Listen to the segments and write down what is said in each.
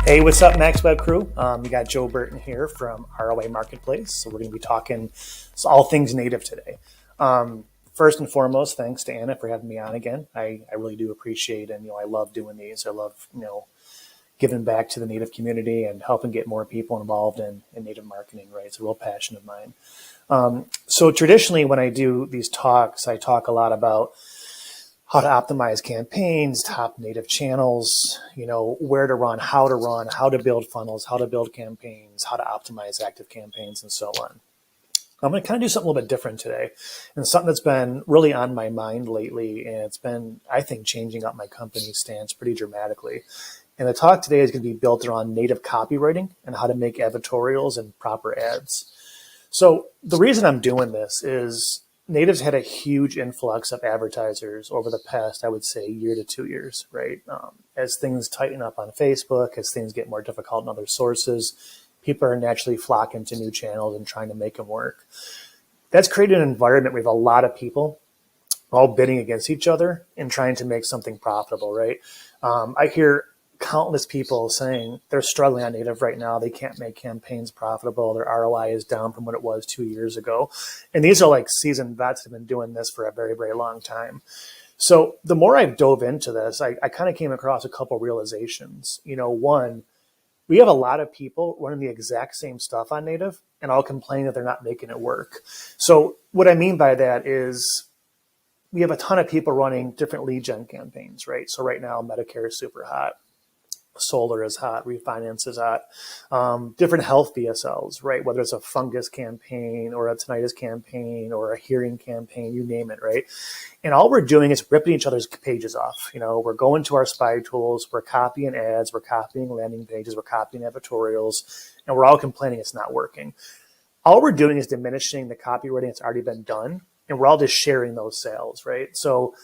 Hey, what's up, MaxWeb crew? You got Joe Burton here from ROI Marketplace. So we're going to be talking all things native today. First and foremost, thanks to Anna for having me on again. I really do appreciate, and I love doing these. I love giving back to the native community and helping get more people involved in native marketing. Right, it's a real passion of mine. So traditionally, when I do these talks, I talk a lot about how to optimize campaigns, top native channels, where to run, how to build funnels, how to build campaigns, how to optimize active campaigns, and so on. I'm going to kind of do something a little bit different today, and something that's been really on my mind lately, and it's been, I think, changing up my company's stance pretty dramatically. And the talk today is going to be built around native copywriting and how to make advertorials and proper ads. So the reason I'm doing this is natives had a huge influx of advertisers over the past, I would say, year to 2 years, right? As things tighten up on Facebook, as things get more difficult in other sources, people are naturally flocking to new channels and trying to make them work. That's created an environment where we have a lot of people all bidding against each other and trying to make something profitable, right? I hear countless people saying they're struggling on native right now. They can't make campaigns profitable. Their ROI is down from what it was 2 years ago. And these are like seasoned vets that have been doing this for a very, very long time. So the more I've dove into this, I kind of came across a couple realizations. One, we have a lot of people running the exact same stuff on native and all complain that they're not making it work. So what I mean by that is we have a ton of people running different lead gen campaigns, right? So right now, Medicare is super hot. Solar is hot, refinance is hot, different health VSLs, right? Whether it's a fungus campaign or a tinnitus campaign or a hearing campaign, you name it, right? And all we're doing is ripping each other's pages off. We're going to our spy tools, we're copying ads, we're copying landing pages, we're copying advertorials, and we're all complaining it's not working. All we're doing is diminishing the copywriting that's already been done, and we're all just sharing those sales, right? So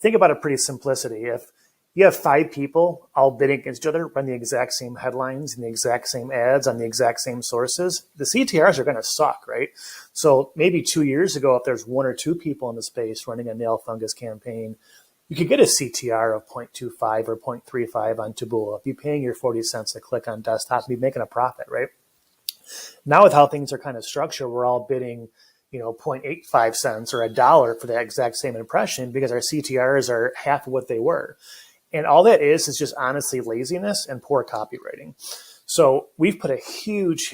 think about it pretty simplicity. If you have 5 people all bidding against each other, run the exact same headlines and the exact same ads on the exact same sources, the CTRs are going to suck, right? So maybe 2 years ago, if there's 1 or 2 people in the space running a nail fungus campaign, you could get a CTR of 0.25 or 0.35 on Taboola. If you're paying your 40 cents a click on desktop, you'd be making a profit, right? Now with how things are kind of structured, we're all bidding 0.85 cents or $1 for that exact same impression because our CTRs are half of what they were. And all that is just honestly laziness and poor copywriting. So we've put a huge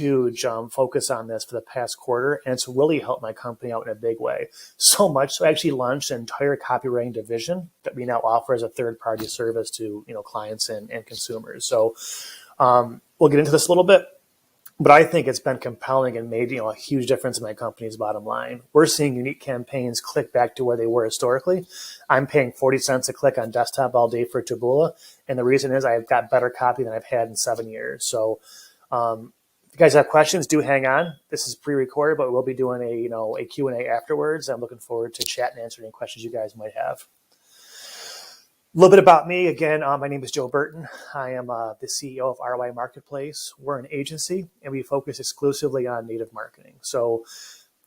focus on this for the past quarter, and it's really helped my company out in a big way. So much so I actually launched an entire copywriting division that we now offer as a third-party service to clients and consumers. So we'll get into this a little bit. But I think it's been compelling and made a huge difference in my company's bottom line. We're seeing unique campaigns click back to where they were historically. I'm paying 40 cents a click on desktop all day for Taboola. And the reason is I've got better copy than I've had in 7 years. So if you guys have questions, do hang on. This is pre-recorded, but we'll be doing a Q&A afterwards. I'm looking forward to chat and answering any questions you guys might have. A little bit about me. Again, my name is Joe Burton. I am the CEO of ROI Marketplace. We're an agency, and we focus exclusively on native marketing. So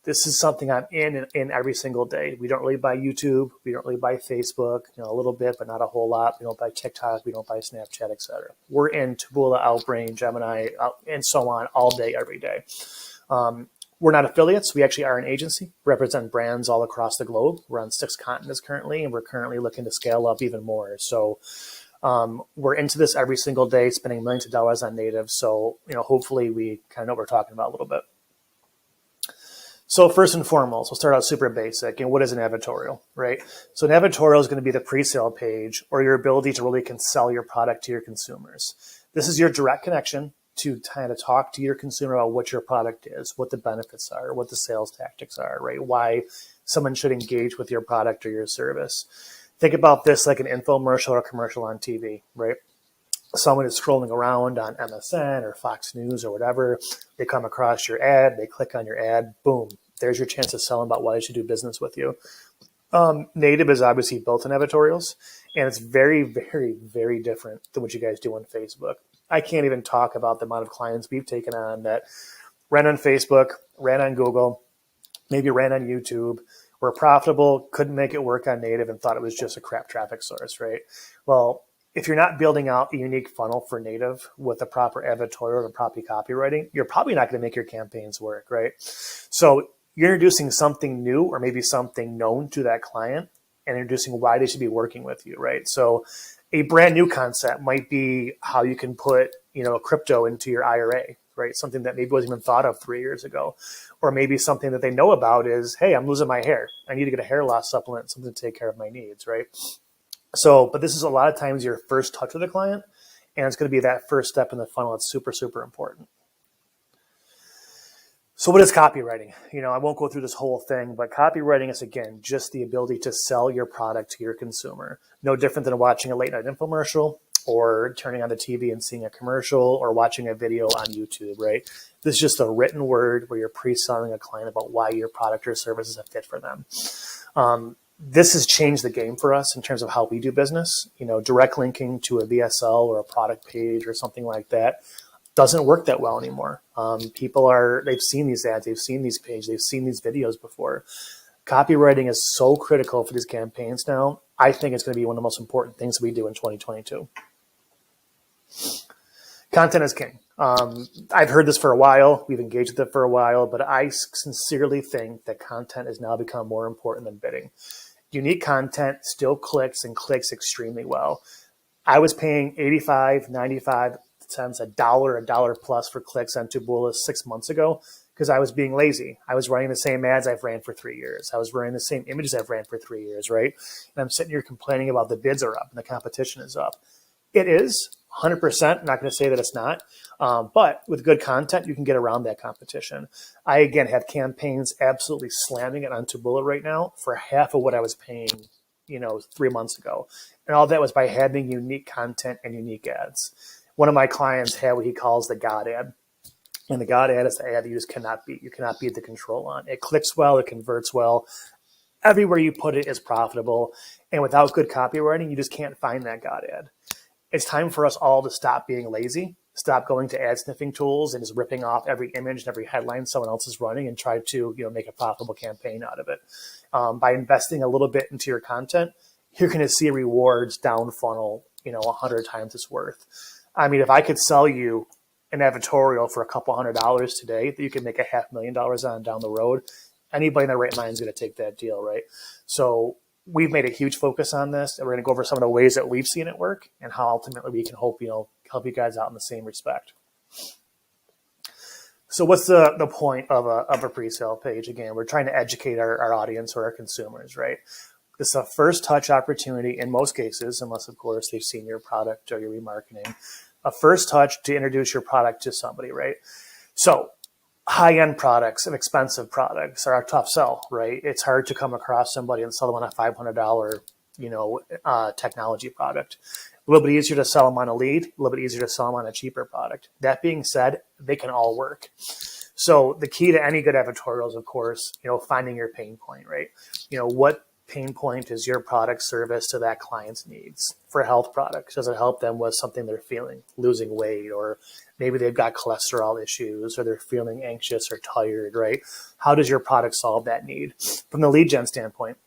this is something I'm in every single day. We don't really buy YouTube. We don't really buy Facebook, a little bit, but not a whole lot. We don't buy TikTok. We don't buy Snapchat, et cetera. We're in Taboola, Outbrain, Gemini, and so on all day, every day. We're not affiliates. We actually are an agency, represent brands all across the globe. We're on 6 continents currently, and we're currently looking to scale up even more. So we're into this every single day, spending millions of dollars on native. So, hopefully we kind of know what we're talking about a little bit. So first and foremost, we'll start out super basic. And what is an advertorial, right? So an advertorial is going to be the pre-sale page or your ability to really sell your product to your consumers. This is your direct connection to kind of talk to your consumer about what your product is, what the benefits are, what the sales tactics are, right? Why someone should engage with your product or your service. Think about this like an infomercial or a commercial on TV, right? Someone is scrolling around on MSN or Fox News or whatever. They come across your ad, they click on your ad, boom, there's your chance to sell them about why they should do business with you. Native is obviously built in advertorials, and it's very, very, very different than what you guys do on Facebook. I can't even talk about the amount of clients we've taken on that ran on Facebook, ran on Google, maybe ran on YouTube, were profitable, couldn't make it work on native, and thought it was just a crap traffic source, right? Well, if you're not building out a unique funnel for native with the proper advertorial or proper copywriting, you're probably not going to make your campaigns work, right? So you're introducing something new or maybe something known to that client and introducing why they should be working with you, right? So a brand new concept might be how you can put, crypto into your IRA, right? Something that maybe wasn't even thought of 3 years ago. Or maybe something that they know about is, hey, I'm losing my hair. I need to get a hair loss supplement, something to take care of my needs, right? So, but this is a lot of times your first touch with a client, and it's going to be that first step in the funnel. It's super, super important. So what is copywriting? I won't go through this whole thing, but copywriting is, again, just the ability to sell your product to your consumer. No different than watching a late night infomercial or turning on the TV and seeing a commercial or watching a video on YouTube, right? This is just a written word where you're pre-selling a client about why your product or service is a fit for them. This has changed the game for us in terms of how we do business. Direct linking to a VSL or a product page or something like that doesn't work that well anymore. They've seen these ads, they've seen these pages, they've seen these videos before. Copywriting is so critical for these campaigns now. I think it's going to be one of the most important things that we do in 2022. Content is king. I've heard this for a while. We've engaged with it for a while, but I sincerely think that content has now become more important than bidding. Unique content still clicks and clicks extremely well. I was paying 85, 95 cents, a dollar plus for clicks on Taboola 6 months ago because I was being lazy. I was running the same ads I've ran for 3 years. I was running the same images I've ran for 3 years, right? And I'm sitting here complaining about the bids are up and the competition is up. It is 100%. I'm not going to say that it's not. But with good content, you can get around that competition. I, again, have campaigns absolutely slamming it on Taboola right now for half of what I was paying, 3 months ago. And all that was by having unique content and unique ads. One of my clients had what he calls the God ad. And the God ad is the ad that you just cannot beat. You cannot beat the control on. It clicks well. It converts well. Everywhere you put it is profitable. And without good copywriting, you just can't find that God ad. It's time for us all to stop being lazy, stop going to ad sniffing tools and just ripping off every image and every headline someone else is running and try to make a profitable campaign out of it. By investing a little bit into your content, you're going to see rewards down funnel, 100 times its worth. I mean, if I could sell you an advertorial for a couple $100 today that you can make $500,000 on down the road, anybody in their right mind is going to take that deal, right? So we've made a huge focus on this, and we're going to go over some of the ways that we've seen it work and how ultimately we can hope, help you guys out in the same respect. So what's the point of a pre-sale page? Again, we're trying to educate our audience or our consumers, right? This is a first touch opportunity in most cases, unless of course they've seen your product or your remarketing, a first touch to introduce your product to somebody, right? So high-end products and expensive products are a tough sell, right? It's hard to come across somebody and sell them on a $500, technology product. A little bit easier to sell them on a lead, a little bit easier to sell them on a cheaper product. That being said, they can all work. So the key to any good advertorial is, of course, finding your pain point, right? What pain point is your product service to that client's needs? For health products, does it help them with something they're feeling, losing weight, or maybe they've got cholesterol issues, or they're feeling anxious or tired, right? How does your product solve that need? From the lead gen standpoint,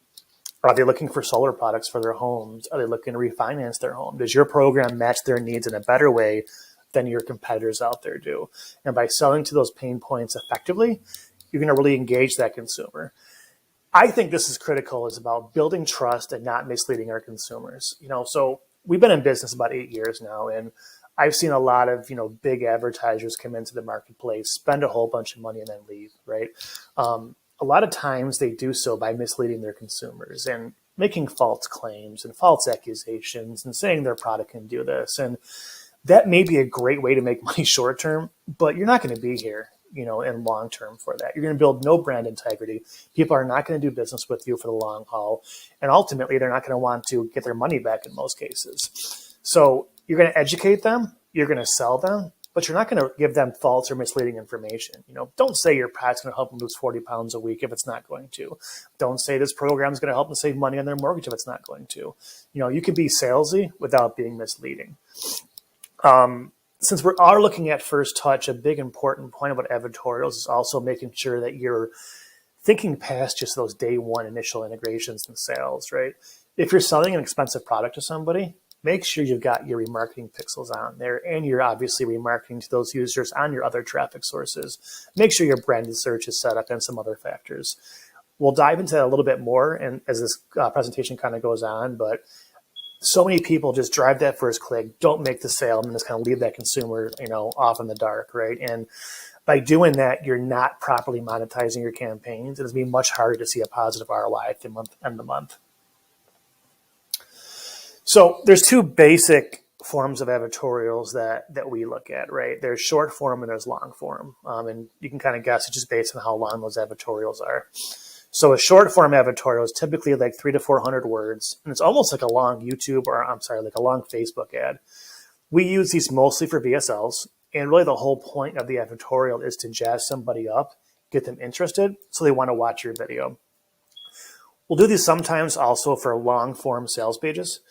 are they looking for solar products for their homes? Are they looking to refinance their home? Does your program match their needs in a better way than your competitors out there do? And by selling to those pain points effectively, you're going to really engage that consumer. I think this is critical, is about building trust and not misleading our consumers. So we've been in business about 8 years now, and I've seen a lot of, big advertisers come into the marketplace, spend a whole bunch of money and then leave, right? A lot of times they do so by misleading their consumers and making false claims and false accusations and saying their product can do this. And that may be a great way to make money short term, but you're not going to be here, in long term for that. You're going to build no brand integrity. People are not going to do business with you for the long haul. And ultimately, they're not going to want to get their money back in most cases. So you're going to educate them, you're going to sell them, but you're not going to give them false or misleading information. Don't say your product's going to help them lose 40 pounds a week if it's not going to. Don't say this program is going to help them save money on their mortgage if it's not going to. You can be salesy without being misleading. Since we are looking at first touch, a big important point about advertorials is also making sure that you're thinking past just those day one initial integrations and sales, right? If you're selling an expensive product to somebody, make sure you've got your remarketing pixels on there, and you're obviously remarketing to those users on your other traffic sources. Make sure your branded search is set up and some other factors. We'll dive into that a little bit more and as this presentation kind of goes on, but so many people just drive that first click, don't make the sale, and just kind of leave that consumer, off in the dark, right? And by doing that, you're not properly monetizing your campaigns. It's going to be much harder to see a positive ROI at the end of the month. So there's two basic forms of advertorials that we look at, right? There's short form and there's long form. And you can kind of guess it's just based on how long those advertorials are. So a short form advertorial is typically like 300 to 400 words, and it's almost like a long like a long Facebook ad. We use these mostly for VSLs, and really the whole point of the advertorial is to jazz somebody up, get them interested, so they want to watch your video. We'll do these sometimes also for long form sales pages.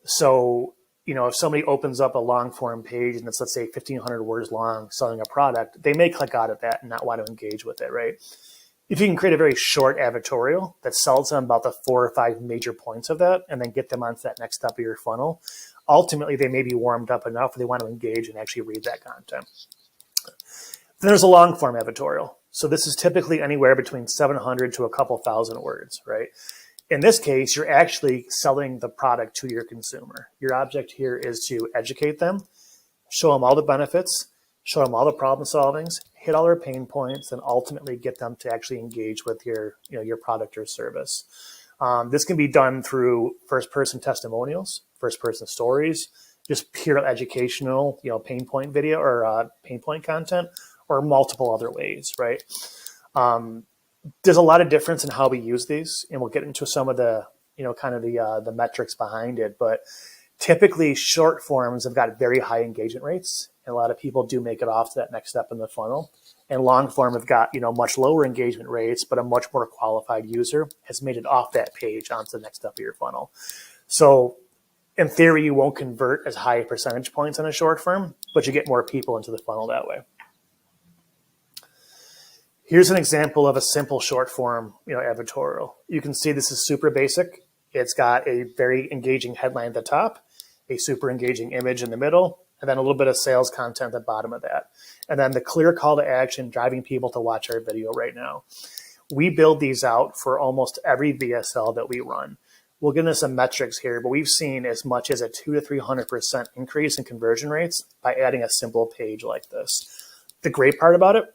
So, if somebody opens up a long form page and it's, let's say, 1,500 words long selling a product, they may click out of that and not want to engage with it, right? If you can create a very short advertorial that sells them about the 4 or 5 major points of that and then get them onto that next step of your funnel, ultimately they may be warmed up enough where they want to engage and actually read that content. Then there's a long form advertorial. So this is typically anywhere between 700 to a couple thousand words, right? In this case, you're actually selling the product to your consumer. Your object here is to educate them, show them all the benefits, show them all the problem solvings, hit all their pain points, and ultimately get them to actually engage with your product or service. This can be done through first-person testimonials, first-person stories, just pure educational, pain point video or pain point content, or multiple other ways, right? There's a lot of difference in how we use these, and we'll get into some of the, the metrics behind it. But typically, short forms have got very high engagement rates, and a lot of people do make it off to that next step in the funnel. And long form have got, much lower engagement rates, but a much more qualified user has made it off that page onto the next step of your funnel. So in theory, you won't convert as high percentage points on a short form, but you get more people into the funnel that way. Here's an example of a simple short form, advertorial. You can see this is super basic. It's got a very engaging headline at the top, a super engaging image in the middle, and then a little bit of sales content at the bottom of that. And then the clear call to action, driving people to watch our video right now. We build these out for almost every VSL that we run. We'll get into some metrics here, but we've seen as much as a 200 to 300% increase in conversion rates by adding a simple page like this. The great part about it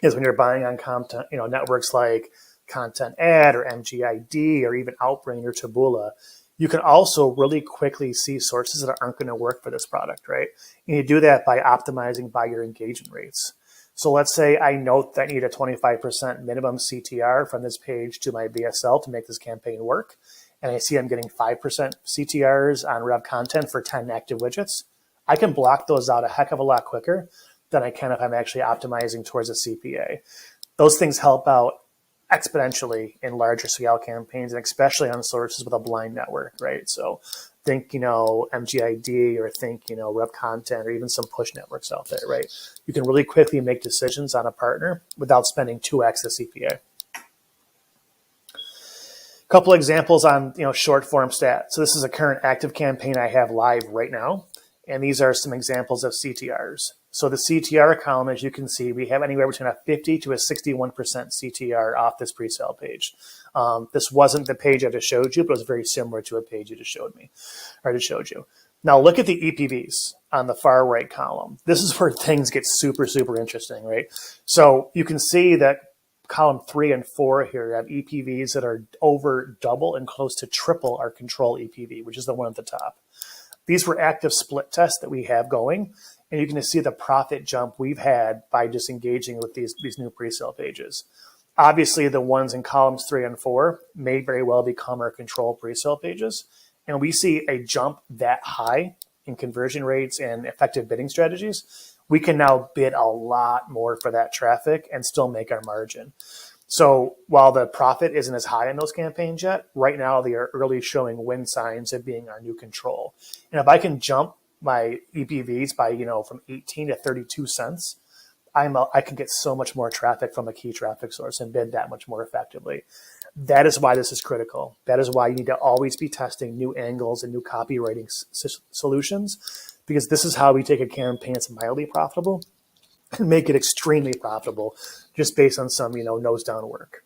is when you're buying on content, networks like Content Ad or MGID or even Outbrain or Taboola, you can also really quickly see sources that aren't going to work for this product, right? And you do that by optimizing by your engagement rates. So let's say I note that I need a 25% minimum CTR from this page to my VSL to make this campaign work. And I see I'm getting 5% CTRs on Rev content for 10 active widgets. I can block those out a heck of a lot quicker than I can if I'm actually optimizing towards a CPA. Those things help out exponentially in larger scale campaigns, and especially on sources with a blind network, right? So think, MGID or think, Rev content or even some push networks out there, right? You can really quickly make decisions on a partner without spending 2x the CPA. Couple examples on, short form stats. So this is a current active campaign I have live right now. And these are some examples of CTRs. So the CTR column, as you can see, we have anywhere between a 50 to a 61% CTR off this pre-sale page. This wasn't the page I just showed you, but it was very similar to a page you just showed me, or just showed you. Now look at the EPVs on the far right column. This is where things get super, super interesting, right? So you can see that column 3 and 4 here have EPVs that are over double and close to triple our control EPV, which is the one at the top. These were active split tests that we have going, and you can see the profit jump we've had by just engaging with these new pre-sale pages. Obviously, the ones in columns 3 and 4 may very well become our control pre-sale pages, and we see a jump that high in conversion rates and effective bidding strategies. We can now bid a lot more for that traffic and still make our margin. So while the profit isn't as high in those campaigns yet, right now they are early showing win signs of being our new control. And if I can jump my EPVs by, from 18 to 32 cents, I can get so much more traffic from a key traffic source and bid that much more effectively. That is why this is critical. That is why you need to always be testing new angles and new copywriting solutions, because this is how we take a campaign that's mildly profitable and make it extremely profitable just based on some, nose down work.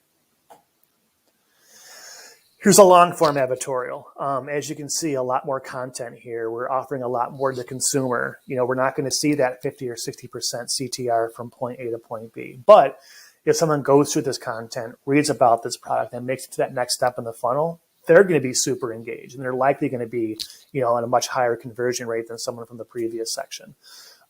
Here's a long form advertorial. As you can see, a lot more content here. We're offering a lot more to the consumer. We're not going to see that 50 or 60% CTR from point A to point B. But if someone goes through this content, reads about this product, and makes it to that next step in the funnel, they're going to be super engaged, and they're likely going to be, on a much higher conversion rate than someone from the previous section.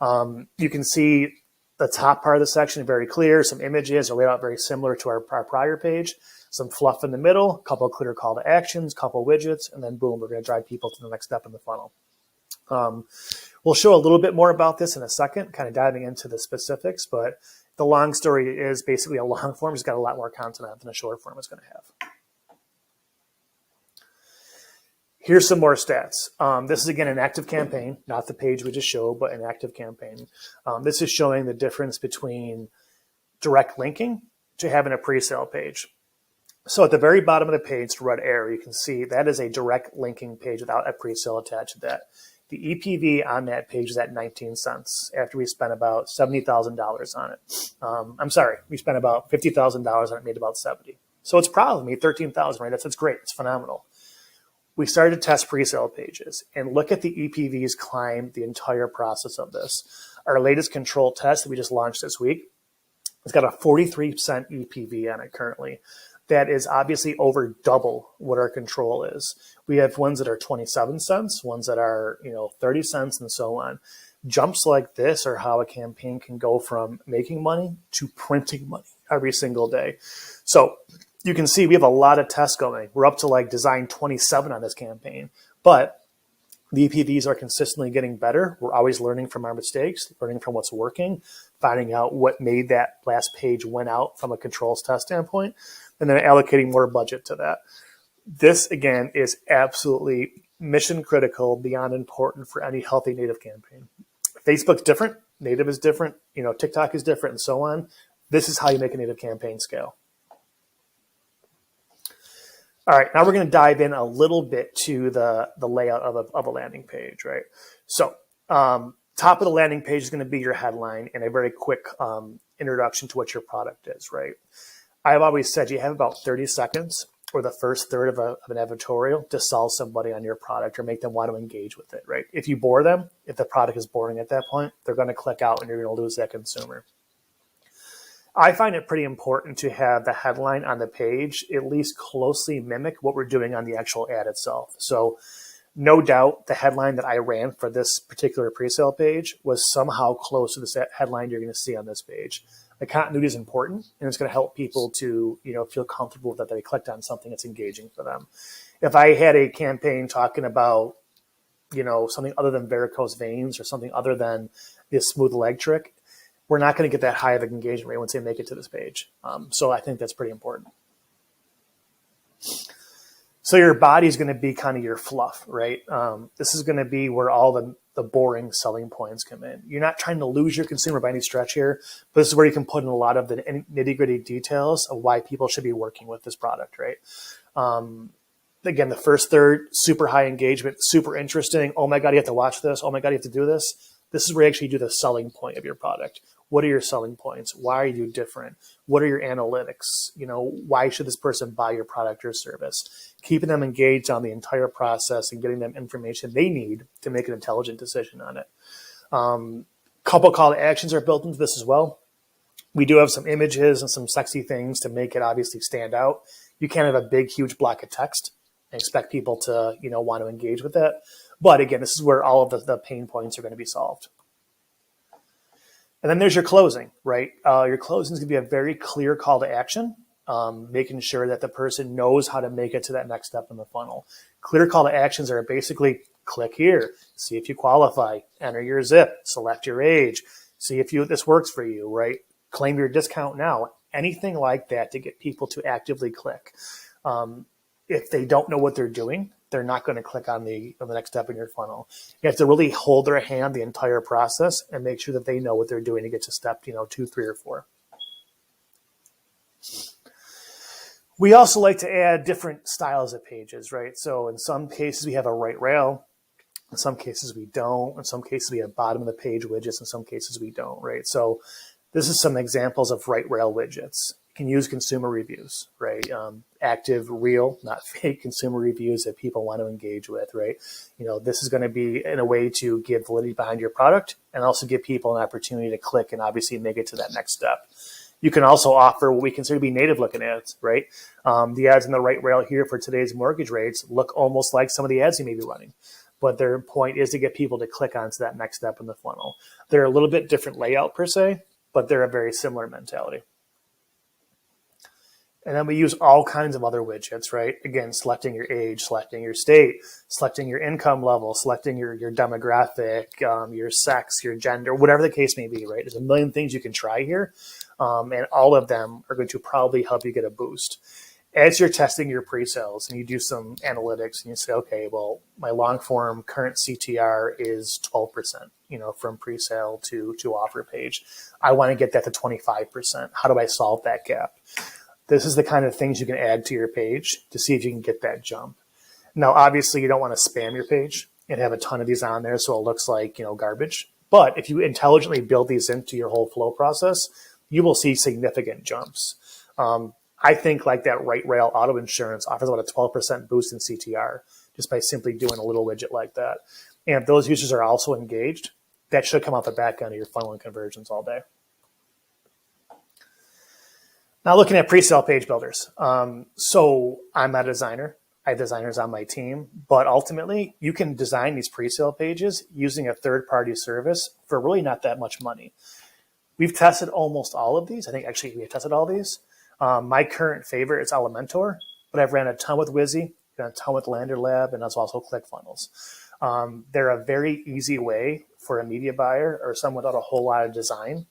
You can see the top part of the section very clear. Some images are laid out very similar to our prior page. Some fluff in the middle, a couple of clear call to actions, couple widgets, and then boom, we're going to drive people to the next step in the funnel. We'll show a little bit more about this in a second, kind of diving into the specifics, but the long story is basically a long form. It's got a lot more content on it than a short form is going to have. Here's some more stats. This is, again, an active campaign, not the page we just showed, but an active campaign. This is showing the difference between direct linking to having a pre-sale page. So at the very bottom of the page, the red arrow, you can see that is a direct linking page without a pre-sale attached to that. The EPV on that page is at 19 cents after we spent about $70,000 on it. We spent about $50,000 on it, made about 70. So it's probably made 13,000, right? That's great. It's phenomenal. We started to test pre-sale pages, and look at the EPVs climb the entire process of this. Our latest control test that we just launched this week, it's got a 43% EPV on it currently. That is obviously over double what our control is. We have ones that are 27 cents, ones that are 30 cents, and so on. Jumps like this are how a campaign can go from making money to printing money every single day. So you can see we have a lot of tests going. We're up to like design 27 on this campaign, but the EPVs are consistently getting better. We're always learning from our mistakes, learning from what's working, finding out what made that last page win out from a controls test standpoint, and then allocating more budget to that. This, again, is absolutely mission critical, beyond important for any healthy native campaign. Facebook's different, native is different, TikTok is different, and so on. This is how you make a native campaign scale. All right, now we're going to dive in a little bit to the layout of a landing page, right? So top of the landing page is going to be your headline and a very quick introduction to what your product is, right? I've always said you have about 30 seconds or the first third of an advertorial to sell somebody on your product or make them want to engage with it, right? If you bore them, if the product is boring at that point, they're going to click out and you're going to lose that consumer. I find it pretty important to have the headline on the page at least closely mimic what we're doing on the actual ad itself. So no doubt the headline that I ran for this particular pre-sale page was somehow close to the headline you're going to see on this page. The continuity is important, and it's going to help people to feel comfortable that they clicked on something that's engaging for them. If I had a campaign talking about something other than varicose veins or something other than this smooth leg trick, we're not going to get that high of an engagement rate once they make it to this page. So I think that's pretty important. So your body is going to be kind of your fluff, right? This is going to be where all the boring selling points come in. You're not trying to lose your consumer by any stretch here, but this is where you can put in a lot of the nitty-gritty details of why people should be working with this product, right? Again, the first third, super high engagement, super interesting. Oh my God, you have to watch this. Oh my God, you have to do this. This is where you actually do the selling point of your product. What are your selling points? Why are you different? What are your analytics? Why should this person buy your product or service? Keeping them engaged on the entire process and getting them information they need to make an intelligent decision on it. Couple call to actions are built into this as well. We do have some images and some sexy things to make it obviously stand out. You can't have a big, huge block of text and expect people to, want to engage with that. But again, this is where all of the pain points are going to be solved. And then there's your closing, right? Your closing is going to be a very clear call to action, making sure that the person knows how to make it to that next step in the funnel. Clear call to actions are basically click here, see if you qualify, enter your zip, select your age, see if this works for you, right? Claim your discount now, anything like that to get people to actively click. If they don't know what they're doing, they're not going to click on the next step in your funnel. You have to really hold their hand the entire process and make sure that they know what they're doing to get to step 2, 3, or 4. We also like to add different styles of pages, right? So in some cases we have a right rail. In some cases we don't. In some cases we have bottom of the page widgets. In some cases we don't, right? So this is some examples of right rail widgets. You can use consumer reviews, right? Active, real, not fake consumer reviews that people want to engage with, right? This is going to be in a way to give validity behind your product and also give people an opportunity to click and obviously make it to that next step. You can also offer what we consider to be native looking ads, right? The ads in the right rail here for today's mortgage rates look almost like some of the ads you may be running. But their point is to get people to click onto that next step in the funnel. They're a little bit different layout per se, but they're a very similar mentality. And then we use all kinds of other widgets, right? Again, selecting your age, selecting your state, selecting your income level, selecting your demographic, your sex, your gender, whatever the case may be, right? There's a million things you can try here. And all of them are going to probably help you get a boost. As you're testing your pre-sales and you do some analytics and you say, okay, well, my long form current CTR is 12%, from pre-sale to offer page. I want to get that to 25%. How do I solve that gap? This is the kind of things you can add to your page to see if you can get that jump. Now, obviously, you don't want to spam your page and have a ton of these on there so it looks like, garbage. But if you intelligently build these into your whole flow process, you will see significant jumps. I think like that right rail auto insurance offers about a 12% boost in CTR just by simply doing a little widget like that. And if those users are also engaged, that should come off the back end of your funnel and conversions all day. Now looking at pre-sale page builders. So I'm not a designer. I have designers on my team, but ultimately you can design these pre-sale pages using a third-party service for really not that much money. We've tested almost all of these. I think actually we've tested all these. My current favorite is Elementor, but I've ran a ton with Wizzy, ran a ton with Lander Lab, and that's also ClickFunnels. They're a very easy way for a media buyer or someone without a whole lot of design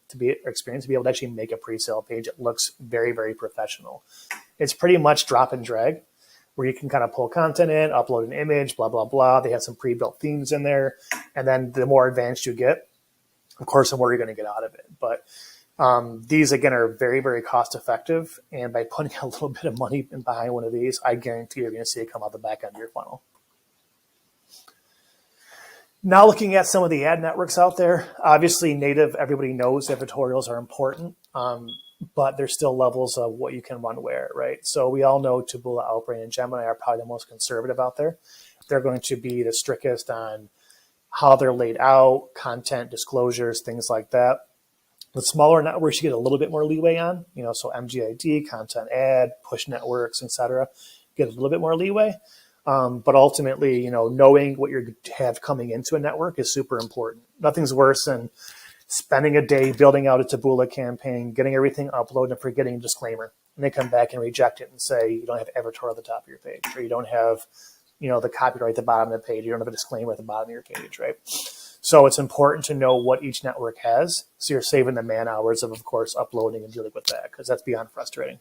experience to be able to actually make a pre-sale page. It looks very, very professional. It's pretty much drop and drag where you can kind of pull content in, upload an image, blah, blah, blah. They have some pre-built themes in there. And then the more advanced you get, of course, the more you're going to get out of it. But these, again, are very, very cost effective. And by putting a little bit of money behind one of these, I guarantee you're going to see it come out the back end of your funnel. Now looking at some of the ad networks out there, obviously native, everybody knows advertorials are important, but there's still levels of what you can run where, right? So we all know Taboola, Outbrain, and Gemini are probably the most conservative out there. They're going to be the strictest on how they're laid out, content, disclosures, things like that. The smaller networks you get a little bit more leeway on, so MGID, content ad, push networks, etc. Get a little bit more leeway. But ultimately, knowing what you have coming into a network is super important. Nothing's worse than spending a day building out a Taboola campaign, getting everything uploaded and forgetting a disclaimer. And they come back and reject it and say, you don't have Advertorial at the top of your page, or you don't have, the copyright at the bottom of the page. You don't have a disclaimer at the bottom of your page, right? So it's important to know what each network has. So you're saving the man hours of course, uploading and dealing with that, because that's beyond frustrating.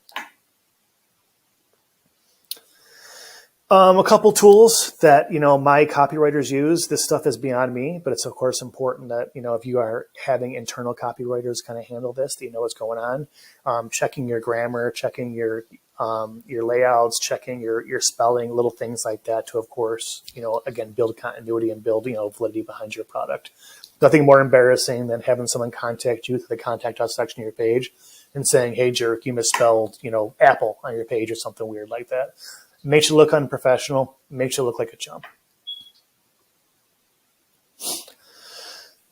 A couple tools that, my copywriters use. This stuff is beyond me, but it's, of course, important that, if you are having internal copywriters kind of handle this, that you know what's going on. Checking your grammar, checking your layouts, checking your spelling, little things like that to, of course, again, build continuity and build, validity behind your product. Nothing more embarrassing than having someone contact you through the contact us section of your page and saying, hey, jerk, you misspelled, apple on your page or something weird like that. Makes you look unprofessional, makes you look like a chump.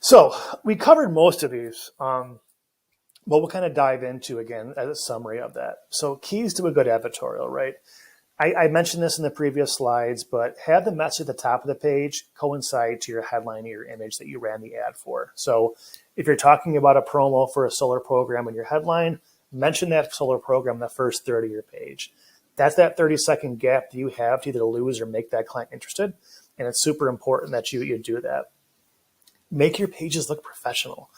So we covered most of these, but we'll kind of dive into, again, as a summary of that. So keys to a good advertorial, right? I mentioned this in the previous slides, but have the message at the top of the page coincide to your headline or your image that you ran the ad for. So if you're talking about a promo for a solar program in your headline, mention that solar program in the first third of your page. That's that 30-second gap that you have to either lose or make that client interested. And it's super important that you do that. Make your pages look professional.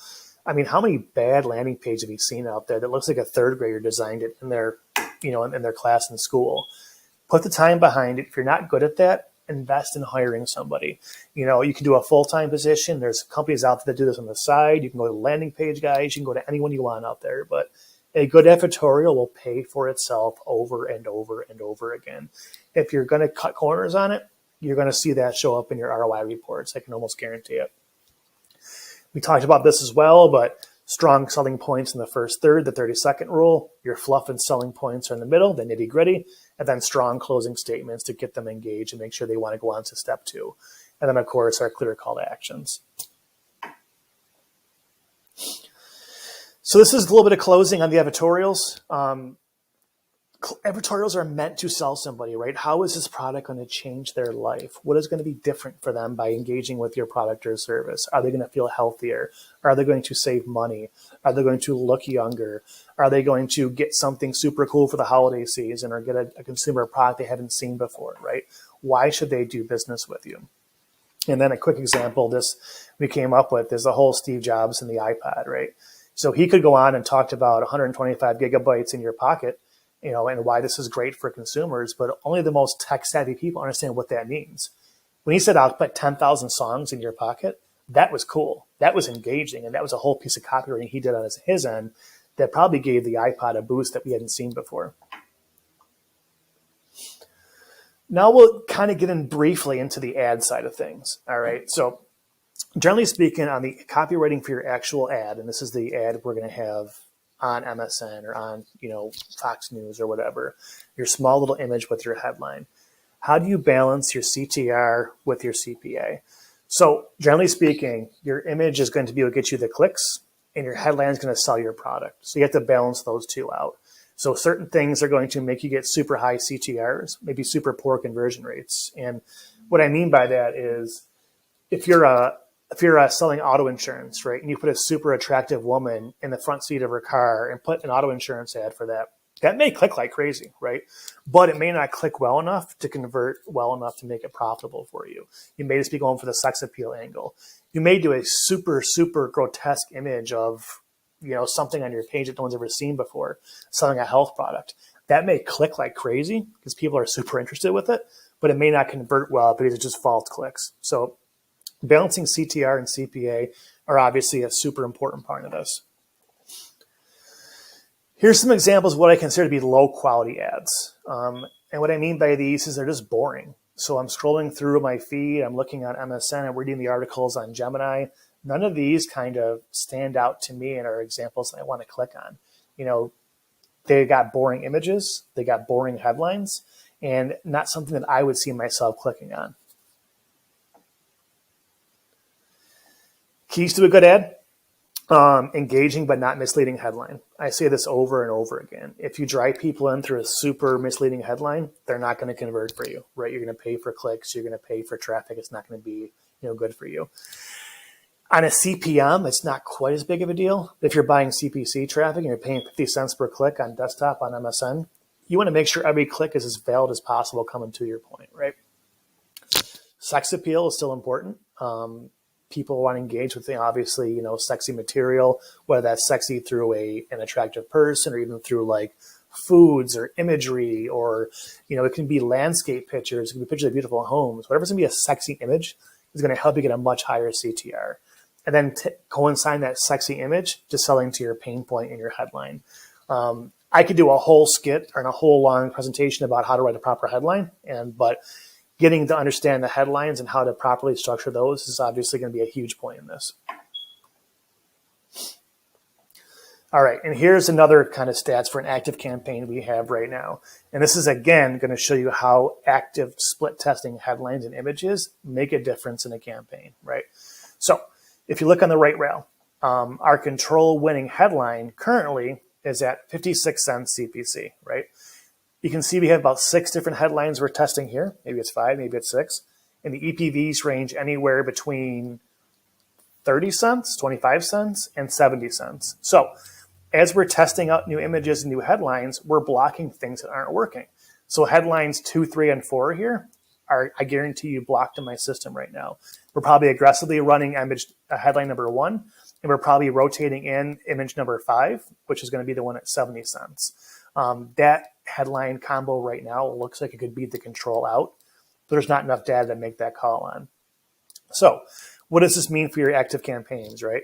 I mean, how many bad landing pages have you seen out there that looks like a third grader designed it in their, in their class in school? Put the time behind it. If you're not good at that, invest in hiring somebody. You can do a full-time position. There's companies out there that do this on the side. You can go to landing page guys. You can go to anyone you want out there, but A good advertorial will pay for itself over and over and over again. If you're going to cut corners on it, you're going to see that show up in your ROI reports. I can almost guarantee it. We talked about this as well, but strong selling points in the first third, the 30-second rule. Your fluff and selling points are in the middle, the nitty-gritty, and then strong closing statements to get them engaged and make sure they want to go on to step 2. And then, of course, our clear call to actions. So this is a little bit of closing on the advertorials. Advertorials are meant to sell somebody, right? How is this product going to change their life? What is going to be different for them by engaging with your product or service? Are they going to feel healthier? Are they going to save money? Are they going to look younger? Are they going to get something super cool for the holiday season or get a consumer product they haven't seen before, right? Why should they do business with you? And then a quick example, this we came up with is the whole Steve Jobs and the iPod, right? So he could go on and talk about 125 gigabytes in your pocket, and why this is great for consumers, but only the most tech-savvy people understand what that means. When he said, I'll put 10,000 songs in your pocket, that was cool. That was engaging, and that was a whole piece of copywriting he did on his end that probably gave the iPod a boost that we hadn't seen before. Now we'll kind of get in briefly into the ad side of things, all right? So generally speaking, on the copywriting for your actual ad, and this is the ad we're going to have on MSN or on, Fox News or whatever, your small little image with your headline. How do you balance your CTR with your CPA? So generally speaking, your image is going to be what gets you the clicks and your headline is going to sell your product. So you have to balance those two out. So certain things are going to make you get super high CTRs, maybe super poor conversion rates. And what I mean by that is if you're selling auto insurance, right, and you put a super attractive woman in the front seat of her car and put an auto insurance ad for that, that may click like crazy, right? But it may not click well enough to convert well enough to make it profitable for you. You may just be going for the sex appeal angle. You may do a super, super grotesque image of, something on your page that no one's ever seen before, selling a health product. That may click like crazy because people are super interested with it, but it may not convert well because it's just false clicks. So balancing CTR and CPA are obviously a super important part of this. Here's some examples of what I consider to be low quality ads. And what I mean by these is they're just boring. So I'm scrolling through my feed, I'm looking on MSN, I'm reading the articles on Gemini. None of these kind of stand out to me and are examples that I want to click on. They got boring images, they got boring headlines, and not something that I would see myself clicking on. Keys to a good ad, engaging but not misleading headline. I say this over and over again. If you drive people in through a super misleading headline, they're not going to convert for you, right? You're going to pay for clicks, you're going to pay for traffic. It's not going to be good for you. On a CPM, it's not quite as big of a deal. If you're buying CPC traffic and you're paying 50 cents per click on desktop on MSN, you want to make sure every click is as valid as possible coming to your point, right? Sex appeal is still important. People want to engage with, obviously, sexy material, whether that's sexy through an attractive person or even through like foods or imagery, or, it can be landscape pictures, it can be pictures of beautiful homes. Whatever's going to be a sexy image is going to help you get a much higher CTR. And then coincide that sexy image to selling to your pain point in your headline. I could do a whole skit or a whole long presentation about how to write a proper headline, but getting to understand the headlines and how to properly structure those is obviously going to be a huge point in this. All right, and here's another kind of stats for an active campaign we have right now. And this is, again, going to show you how active split testing headlines and images make a difference in a campaign, right? So if you look on the right rail, our control winning headline currently is at 56 cents CPC, right? You can see we have about 6 different headlines we're testing here. Maybe it's 5, maybe it's 6. And the EPVs range anywhere between 30 cents, 25 cents, and 70 cents. So as we're testing out new images and new headlines, we're blocking things that aren't working. So headlines 2, 3, and 4 here are, I guarantee you, blocked in my system right now. We're probably aggressively running headline number 1, and we're probably rotating in image number 5, which is going to be the one at 70 cents. That headline combo right now looks like it could beat the control out, but there's not enough data to make that call on. So what does this mean for your active campaigns, right?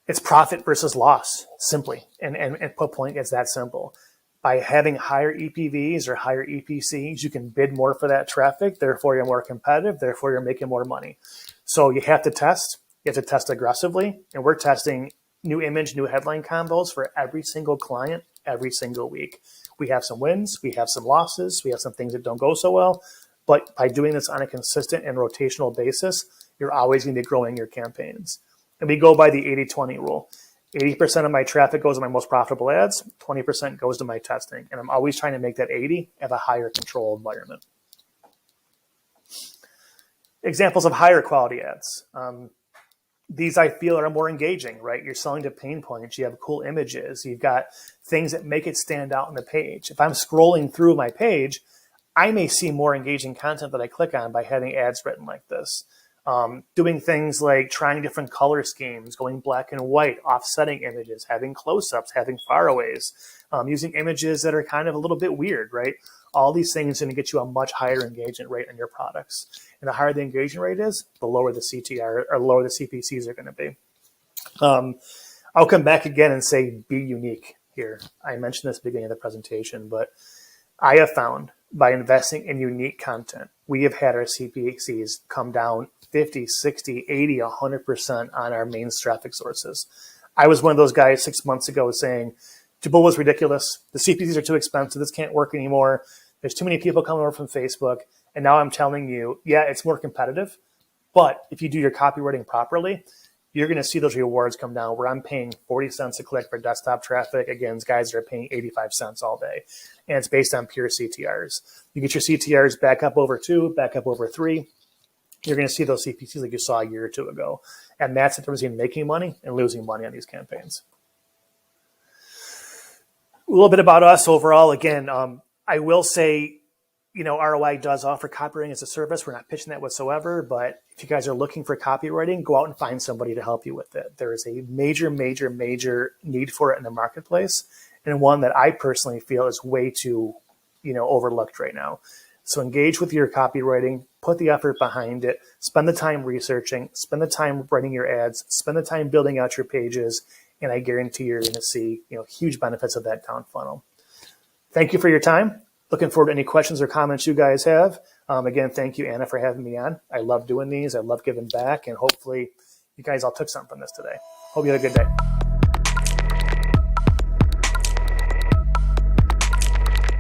It's profit versus loss, simply. And put point, it's that simple. By having higher EPVs or higher EPCs, you can bid more for that traffic. Therefore, you're more competitive. Therefore, you're making more money. So you have to test. You have to test aggressively. And we're testing new image, new headline combos for every single client every single week. We have some wins. We have some losses. We have some things that don't go so well. But by doing this on a consistent and rotational basis, you're always going to be growing your campaigns. And we go by the 80-20 rule. 80% of my traffic goes to my most profitable ads, 20% goes to my testing. And I'm always trying to make that 80 have a higher control environment. Examples of higher quality ads. These I feel are more engaging, right? You're selling to pain points. You have cool images. You've got things that make it stand out on the page. If I'm scrolling through my page, I may see more engaging content that I click on by having ads written like this. Doing things like trying different color schemes, going black and white, offsetting images, having close-ups, having faraways, using images that are kind of a little bit weird, right? All these things are going to get you a much higher engagement rate on your products. And the higher the engagement rate is, the lower the CTR or lower the CPCs are going to be. I'll come back again and say be unique here. I mentioned this at the beginning of the presentation, but I have found by investing in unique content, we have had our CPCs come down 50, 60, 80, 100% on our main traffic sources. I was one of those guys 6 months ago saying, Taboola was ridiculous. The CPCs are too expensive. This can't work anymore. There's too many people coming over from Facebook. And now I'm telling you, yeah, it's more competitive. But if you do your copywriting properly, you're going to see those rewards come down where I'm paying 40 cents a click for desktop traffic against guys that are paying 85 cents all day. And it's based on pure CTRs. You get your CTRs back up over 2, back up over 3. You're going to see those CPCs like you saw a year or 2 ago. And that's the difference between making money and losing money on these campaigns. A little bit about us overall. Again, I will say, ROI does offer copywriting as a service. We're not pitching that whatsoever. But if you guys are looking for copywriting, go out and find somebody to help you with it. There is a major, major, major need for it in the marketplace, and one that I personally feel is way too, overlooked right now. So engage with your copywriting, put the effort behind it, spend the time researching, spend the time writing your ads, spend the time building out your pages, and I guarantee you're going to see, huge benefits of that down funnel. Thank you for your time. Looking forward to any questions or comments you guys have. Again, thank you, Anna, for having me on. I love doing these. I love giving back, and hopefully you guys all took something from this today. Hope you had a good day.